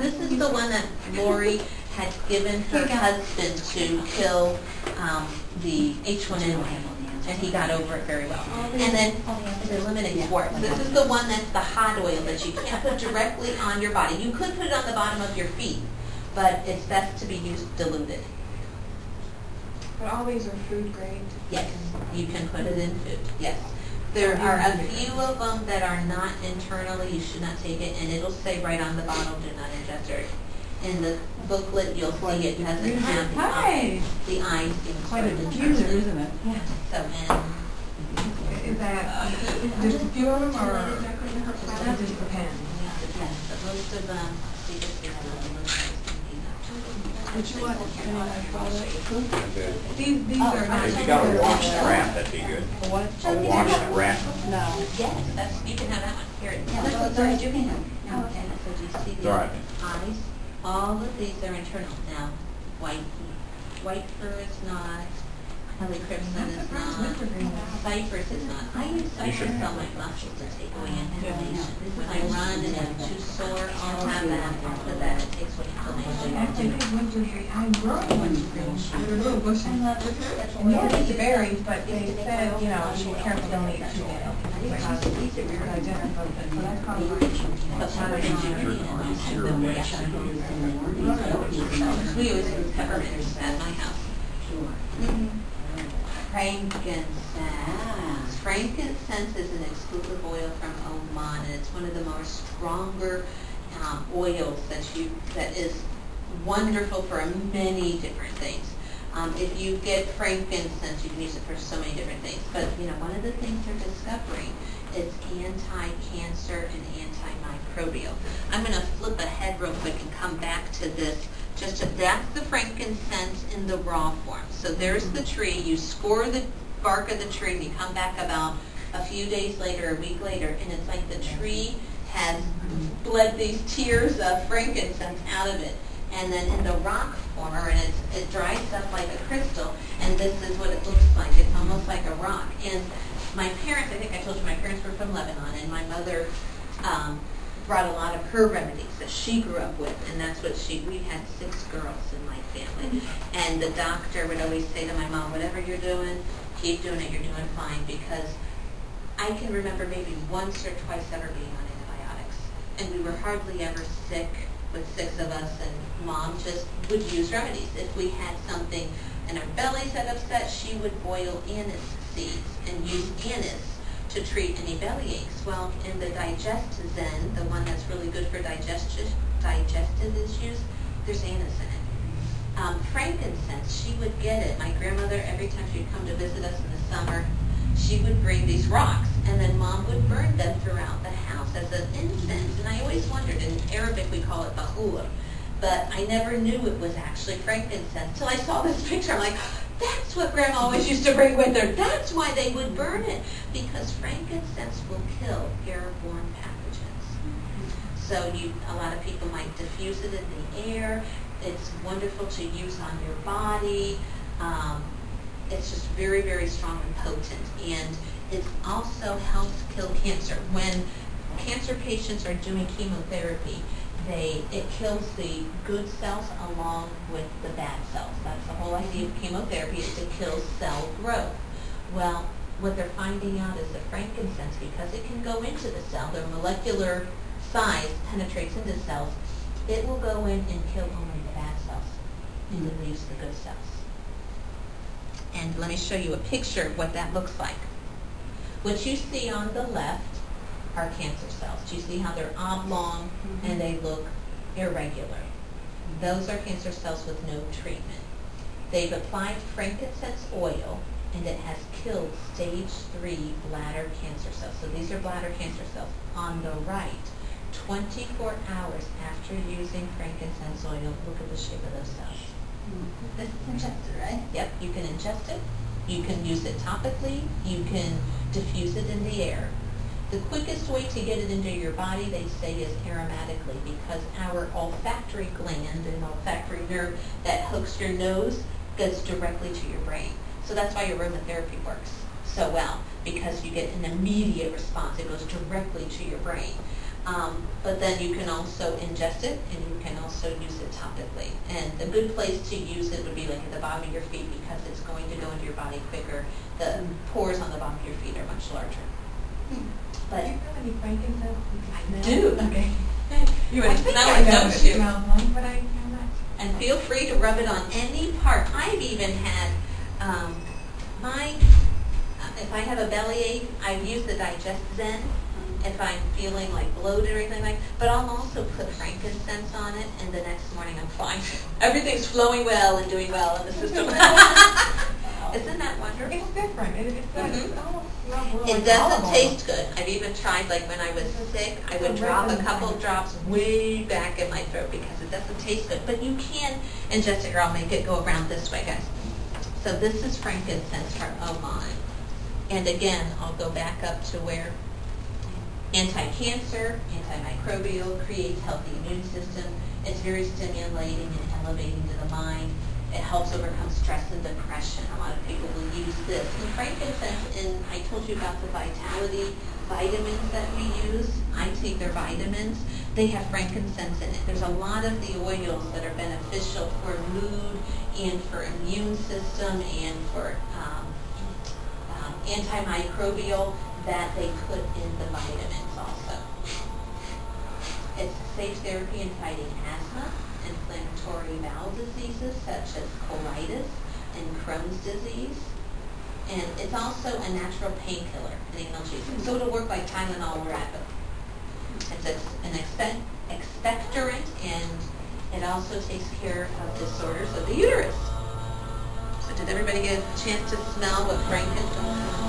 This is the one that Lori had given her husband to kill the H1N1, and he got over it very well. And then it eliminates warts. This is the one that's the hot oil that you can't put directly on your body. You could put it on the bottom of your feet, but it's best to be used diluted. But all these are food grade? Yes, you can put it in food, yes. There are a few of them that are not internally, you should not take it, and it'll say right on the bottle, do not ingest it. In the booklet, you'll see it doesn't have the eyes being quite a diffuser, isn't it? Yeah. So, is that just a few of them, or that just depends? Yes, but most of them, they just get Would you want any of my product? These are not. If you got a washed rat, that'd be good. What? A washed rat. No. Yes, that's, you can have that one. Here, Yeah, this that's is right, you can have. Oh, okay, so do you see It's the all right. eyes? All of these are internal. Now, white fur is not, Kelly Crimson is not, Cypress is not. I use Cypress on my muscles to take away inflammation. When I run and I'm too sore, I'll have that, so that it takes away inflammation. Actually, wintergreen, I'm growing wintergreen. They're little bushes. And you can eat the berries, but they said, you know, be careful, don't eat too many. Because so that's probably We always use peppermint at my house. Frankincense. Frankincense is an exclusive oil from Oman, and it's one of the more stronger oils that is wonderful for many different things. If you get frankincense, you can use it for so many different things. But you know, one of the things they're discovering is anti-cancer and antimicrobial. I'm going to flip ahead real quick and come back to this. That's the frankincense in the raw form. So there's the tree. You score the bark of the tree, and you come back about a few days later, a week later, and it's like the tree has bled these tears of frankincense out of it. And then in the rock former, and it dries up like a crystal, and this is what it looks like. It's almost like a rock. And my parents, I think I told you, my parents were from Lebanon, and my mother brought a lot of her remedies that she grew up with, and that's what we had 6 girls in my family. And the doctor would always say to my mom, whatever you're doing, keep doing it, you're doing fine, because I can remember maybe once or twice ever being on antibiotics, and we were hardly ever sick with 6 of us, and Mom just would use remedies. If we had something and our bellies had upset, she would boil anise seeds and use anise to treat any belly aches. Well, in the Digestion, the one that's really good for digestive issues, there's anise in it. Frankincense, she would get it. My grandmother, every time she'd come to visit us in the summer, she would bring these rocks, and then Mom would burn them throughout the house as an incense. And I always wondered, in Arabic we call it bahula, but I never knew it was actually frankincense till I saw this picture. I'm like, that's what Grandma always used to bring with her. That's why they would burn it, because frankincense will kill airborne pathogens. So a lot of people might diffuse it in the air. It's wonderful to use on your body. It's just very, very strong and potent, and it also helps kill cancer. When cancer patients are doing chemotherapy, it kills the good cells along with the bad cells. That's the whole idea of chemotherapy, is to kill cell growth. Well, what they're finding out is that frankincense, because it can go into the cell, the molecular size penetrates into cells, it will go in and kill only the bad cells, and it leaves the good cells. And let me show you a picture of what that looks like. What you see on the left are cancer cells. Do you see how they're oblong and they look irregular? Those are cancer cells with no treatment. They've applied frankincense oil, and it has killed stage 3 bladder cancer cells. So these are bladder cancer cells. On the right, 24 hours after using frankincense oil, look at the shape of those cells. This is injected, right? Yep, you can ingest it, you can use it topically, you can diffuse it in the air. The quickest way to get it into your body, they say, is aromatically, because our olfactory gland and olfactory nerve that hooks your nose goes directly to your brain. So that's why aromatherapy works so well, because you get an immediate response. It goes directly to your brain. But then you can also ingest it, and you can also use it topically. And the good place to use it would be like at the bottom of your feet, because it's going to go into your body quicker. The pores on the bottom of your feet are much larger. But Do you have any frankincense? I do. Okay. You I would think smell I it, know don't it you? smells like, but I'm not. And feel free to rub it on any part. I've even had if I have a bellyache, I use the Digest Zen if I'm feeling like bloated or anything like. But I'll also put frankincense on it, and the next morning I'm fine. Everything's flowing well and doing well in the system. Isn't that wonderful? It's different. It almost smells a little It like doesn't olive taste good. I've even tried, like when I was sick, I would drop a couple of drops way back in my throat because it doesn't taste good. But you can ingest it, or I'll make it go around this way, guys. So this is frankincense from Oman. And again, I'll go back up to where anti-cancer, antimicrobial, creates healthy immune system. It's very stimulating and elevating to the mind. It helps overcome stress and depression. A lot of people will use this. And frankincense, and I told you about the vitality vitamins that we use. I take their vitamins. They have frankincense in it. There's a lot of the oils that are beneficial for mood and for immune system and for antimicrobial that they put in the vitamins also. It's a safe therapy in fighting asthma, inflammatory bowel diseases such as colitis and Crohn's disease. And it's also a natural painkiller, an analgesic. So it'll work like Tylenol or Advil. It's an expectorant, and it also takes care of disorders of the uterus. So did everybody get a chance to smell what frankincense is?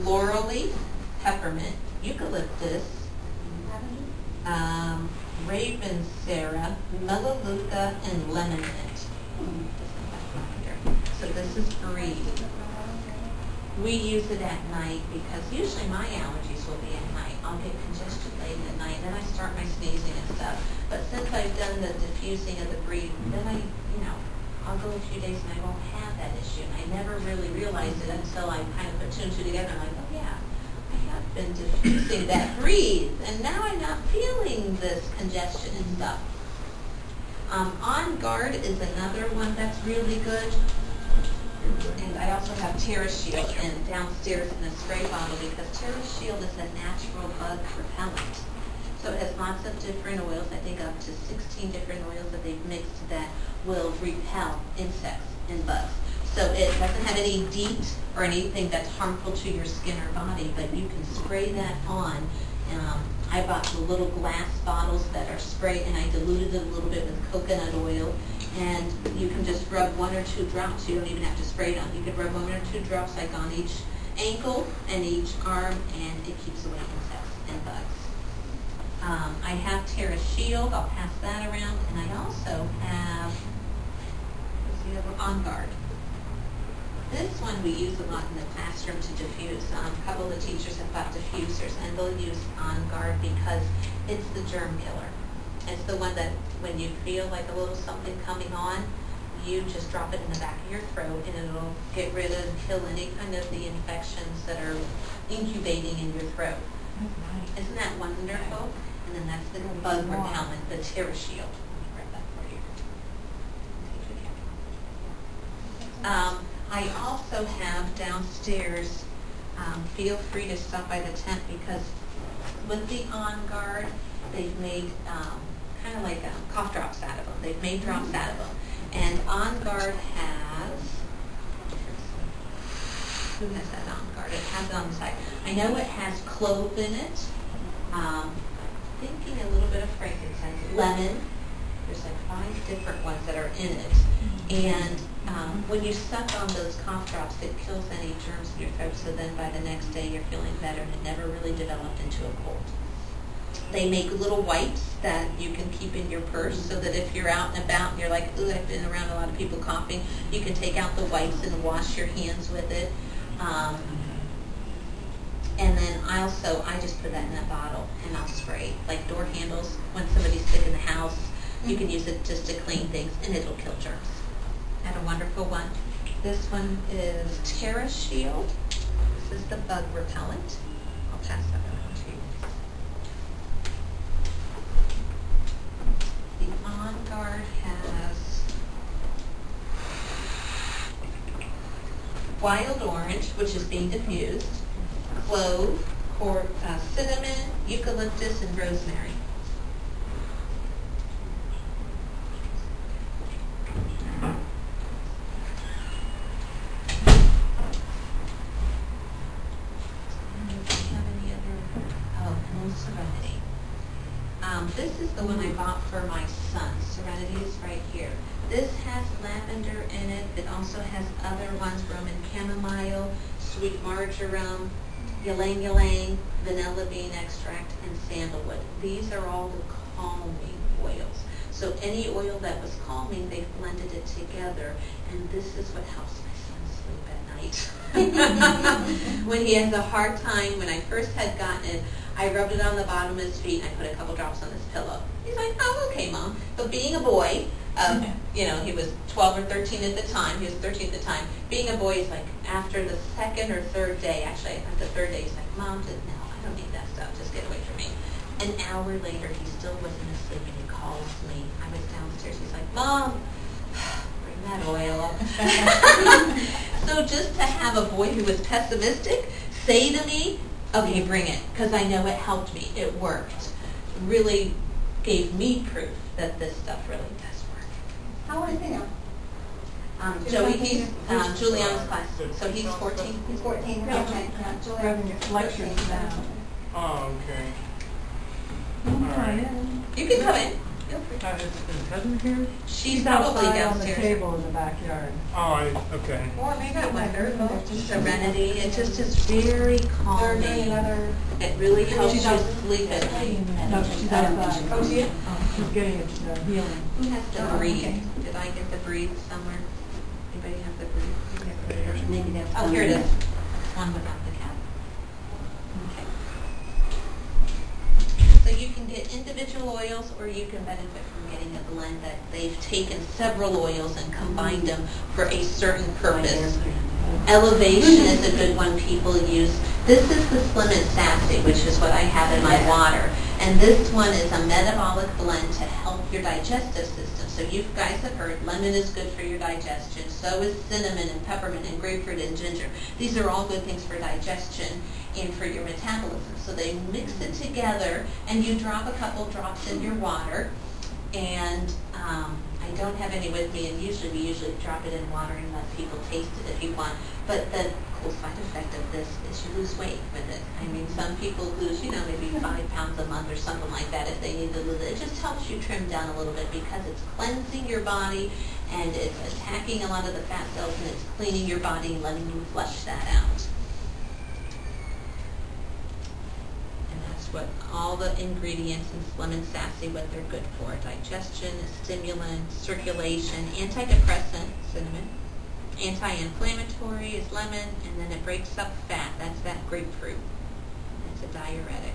Laurel leaf, peppermint, eucalyptus, ravensara, melaleuca, and lemon mint. So this is breathe. We use it at night because usually my allergies will be at night. I'll get congestion late at night, then I start my sneezing and stuff. But since I've done the diffusing of the breathe, then I'll go a few days and I won't have that issue. And I never really realized it until I kind of put two and two together. I'm like, oh yeah, I have been diffusing that breathe, and now I'm not feeling this congestion and stuff. On Guard is another one that's really good. And I also have Terra Shield and downstairs in a spray bottle because Terra Shield is a natural bug repellent. So it has lots of different oils, I think up to 16 different oils that they've mixed that will repel insects and bugs. So it doesn't have any DEET or anything that's harmful to your skin or body, but you can spray that on. I bought the little glass bottles that are sprayed, and I diluted it a little bit with coconut oil, and you can just rub 1 or 2 drops. You don't even have to spray it on. You can rub 1 or 2 drops like on each ankle and each arm, and it keeps away insects and bugs. I have Terra Shield. I'll pass that around, and I also have On Guard. This one we use a lot in the classroom to diffuse. A couple of the teachers have got diffusers, and they'll use On Guard because it's the germ killer. It's the one that when you feel like a little something coming on, you just drop it in the back of your throat, and it'll get rid of, kill any kind of the infections that are incubating in your throat. That's nice. Isn't that wonderful? And then that's the bug repellent, the Terra Shield. Let me grab that for you. I also have downstairs, feel free to stop by the tent, because with the On Guard, they've made kind of like cough drops out of them. They've made drops out of them. And On Guard has, who has that On Guard? It has it on the side. I know it has clove in it. Thinking a little bit of frankincense, lemon. There's like 5 different ones that are in it. And when you suck on those cough drops, it kills any germs in your throat, so then by the next day you're feeling better, and it never really developed into a cold. They make little wipes that you can keep in your purse, so that if you're out and about and you're like, ooh, I've been around a lot of people coughing, you can take out the wipes and wash your hands with it. And then I just put that in a bottle and I'll spray, like door handles. When somebody's sick in the house, you can use it just to clean things, and it'll kill germs. And a wonderful one. This one is Terra Shield. This is the bug repellent. I'll pass that around to you. The On Guard has wild orange, which is being diffused, clove, cinnamon, eucalyptus, and rosemary. Serenity. This is the one I bought for my son. Serenity is right here. This has lavender in it. It also has other ones, Roman chamomile, sweet marjoram, ylang ylang, vanilla bean extract, and sandalwood. These are all the calming oils. So any oil that was calming, they've blended it together, and this is what helps my son sleep at night. When he has a hard time, when I first had gotten it, I rubbed it on the bottom of his feet, and I put a couple drops on his pillow. He's like, oh, okay, Mom. But being a boy, he was 12 or 13 at the time. He was 13 at the time. Being a boy, he's like, after the second or third day, actually, after the third day, he's like, Mom, no, I don't need that stuff. Just get away from me. An hour later, he still wasn't asleep, and he calls me. I was downstairs. He's like, Mom, bring that oil. So just to have a boy who was pessimistic say to me, okay, bring it, because I know it helped me. It worked. Really gave me proof that this stuff really does work. How old is he now? Joey, he's Juliana's class, so he's 14. He's 14. Okay. Revenue lectures now. Oh, okay. You can come in. Feel free. Is Heather here? She's probably outside on the downstairs. table in the backyard. Oh, okay. Or maybe I wonder. Serenity. It just is very calming. It really helps you sleep at night. No, she's outside. Oh, she is? She's getting it healing. Who has the breathe? Did I get the breathe somewhere? Anybody have the breathe? Maybe that's. Oh, here it is. One without the cap. Okay. So you can get individual oils, or you can benefit from getting a blend that they've taken several oils and combined them for a certain purpose. Elevation is a good one people use. This is the Slim and Sassy, which is what I have in my water. And this one is a metabolic blend to help your digestive system. So you guys have heard lemon is good for your digestion. So is cinnamon and peppermint and grapefruit and ginger. These are all good things for digestion and for your metabolism. So they mix it together, and you drop a couple drops in your water. And I don't have any with me, and we usually drop it in water and let people taste it if you want. But the cool side effect of this is you lose weight with it. I mean, some people lose, maybe 5 pounds a month or something like that if they need to lose it. It just helps you trim down a little bit because it's cleansing your body, and it's attacking a lot of the fat cells, and it's cleaning your body and letting you flush that out. What all the ingredients in Slim and Sassy, what they're good for: digestion, stimulant, circulation, antidepressant, cinnamon, anti-inflammatory is lemon, and then it breaks up fat. That's that grapefruit. It's a diuretic.